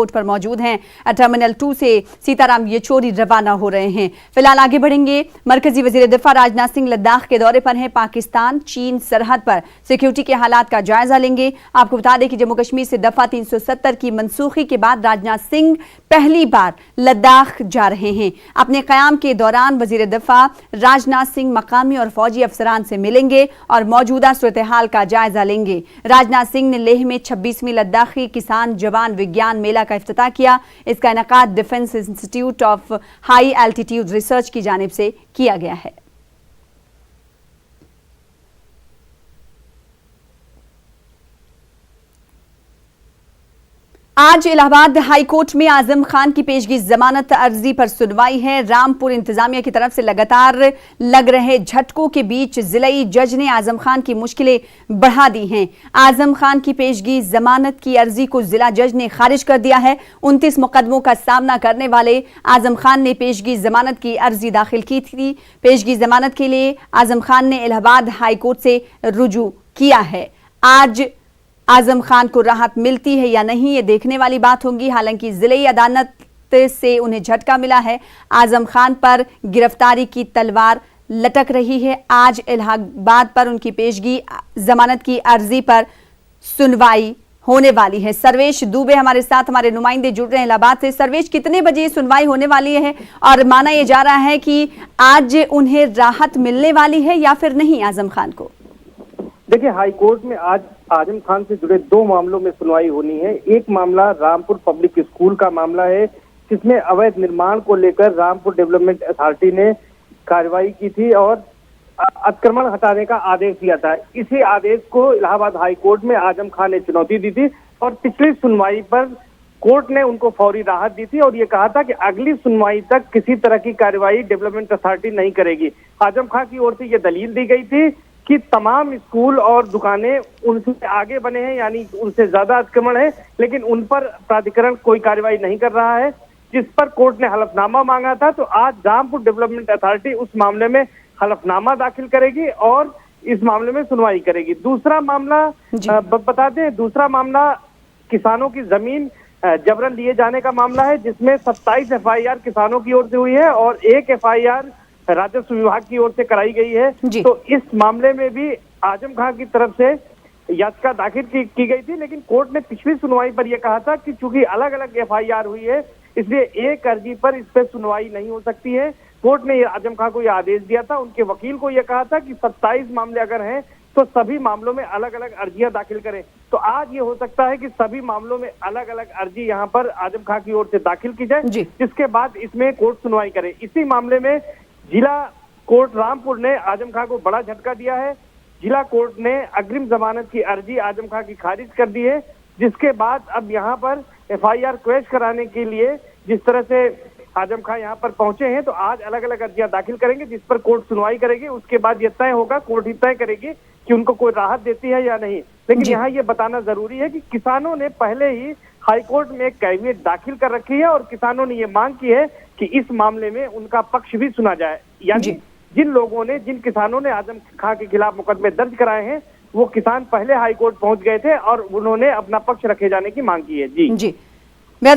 Court पर मौजूद हैं। टर्मिनल 2 से सीताराम येचुरी रवाना हो रहे हैं। फिलहाल आगे बढ़ेंगे। मरकजी वजीर दिफा राजनाथ सिंह लद्दाख के दौरे पर हैं। पाकिस्तान चीन सरहद पर सिक्योरिटी के हालात का जायजा लेंगे। आपको बता दें कि जम्मू कश्मीर से दफा 370 की मनसूखी के बाद राजनाथ सिंह पहली बार लद्दाख जा रहे हैं। अपने क़याम के दौरान वजीर दिफा राजनाथ सिंह मकामी और फौजी अफसरान से मिलेंगे और मौजूदा सूरत हाल का जायजा लेंगे। राजनाथ सिंह ने लेह में 26वीं लद्दाखी किसान जवान विज्ञान मेला का इफ्तिताह किया। इसका इनकाद defence institute of high altitude research की जानिब से किया गया है। आज इलाहाबाद हाई कोर्ट में आजम खान की पेशगी जमानत अर्जी पर सुनवाई है। रामपुर इंतजामिया की तरफ से लगातार लग रहे झटकों के बीच जिलाई जज ने आजम खान की मुश्किलें बढ़ा दी हैं। आजम खान की पेशगी जमानत की अर्जी को जिला जज ने खारिज कर दिया है। 29 मुकदमों का सामना करने वाले आजम खान ने पेशगी जमानत की अर्जी दाखिल की थी। पेशगी जमानत के लिए आजम खान ने इलाहाबाद हाई कोर्ट से रुजू किया है। आज आजम खान को राहत मिलती है या नहीं, ये देखने वाली बात होगी। हालांकि जिले अदालत से उन्हें झटका मिला है। आजम खान पर गिरफ्तारी की तलवार लटक रही है। आज इलाहाबाद पर उनकी पेशगी जमानत की अर्जी पर सुनवाई होने वाली है। सर्वेश दुबे हमारे साथ, हमारे नुमाइंदे जुड़ रहे हैं इलाहाबाद से। सर्वेश, कितने बजे सुनवाई होने वाली है और माना यह जा रहा है कि आज उन्हें राहत मिलने वाली है या फिर नहीं आजम खान को? देखिए, हाई कोर्ट में आज आजम खान से जुड़े 2 मामलों में सुनवाई होनी है। एक मामला रामपुर पब्लिक स्कूल का मामला है, जिसमें अवैध निर्माण को लेकर रामपुर डेवलपमेंट अथॉरिटी ने कार्रवाई की थी और अतिक्रमण हटाने का आदेश दिया था। इसी आदेश को इलाहाबाद हाई कोर्ट में आजम खान ने चुनौती दी थी और पिछली सुनवाई पर कोर्ट ने उनको फौरी राहत दी थी और ये कहा था कि अगली सुनवाई तक किसी तरह की कार्रवाई डेवलपमेंट अथॉरिटी नहीं करेगी। आजम खान की ओर से ये दलील दी गई थी कि तमाम स्कूल और दुकानें उनसे आगे बने हैं, यानी उनसे ज्यादा अतिक्रमण है, लेकिन उन पर प्राधिकरण कोई कार्रवाई नहीं कर रहा है, जिस पर कोर्ट ने हलफनामा मांगा था। तो आज रामपुर डेवलपमेंट अथॉरिटी उस मामले में हलफनामा दाखिल करेगी और इस मामले में सुनवाई करेगी। दूसरा मामला बता दें, दूसरा मामला किसानों की जमीन जबरन लिए जाने का मामला है, जिसमें 27 FIR किसानों की ओर से हुई है और 1 FIR राजस्व विभाग की ओर से कराई गई है। तो इस मामले में भी आजम खान की तरफ से याचिका दाखिल की गई थी, लेकिन कोर्ट ने पिछली सुनवाई पर यह कहा था कि चूंकि अलग अलग FIR हुई है, इसलिए एक अर्जी पर इस पर सुनवाई नहीं हो सकती है। कोर्ट ने आजम खान को यह आदेश दिया था। उनके वकील को यह कहा था कि 27 मामले अगर हैं तो सभी मामलों में अलग अलग अर्जियां दाखिल करें। तो आज ये हो सकता है कि सभी मामलों में अलग अलग अर्जी यहाँ पर आजम खान की ओर से दाखिल की जाए, जिसके बाद इसमें कोर्ट सुनवाई करे। इसी मामले में जिला कोर्ट रामपुर ने आजम खान को बड़ा झटका दिया है। जिला कोर्ट ने अग्रिम जमानत की अर्जी आजम खान की खारिज कर दी है, जिसके बाद अब यहाँ पर FIR क्वेश कराने के लिए जिस तरह से आजम खान यहाँ पर पहुंचे हैं, तो आज अलग अलग अर्जियां दाखिल करेंगे, जिस पर कोर्ट सुनवाई करेगी। उसके बाद यह तय होगा, कोर्ट ही तय करेगी कि उनको कोई राहत देती है या नहीं। लेकिन यहाँ ये बताना जरूरी है कि किसानों ने पहले ही हाईकोर्ट में एक कैविएट दाखिल कर रखी है और किसानों ने ये मांग की है कि इस मामले में उनका पक्ष भी सुना जाए। यानी जिन किसानों ने आजम खान के खिलाफ मुकदमे दर्ज कराए हैं, वो किसान पहले हाईकोर्ट पहुंच गए थे और उन्होंने अपना पक्ष रखे जाने की मांग की है। जी।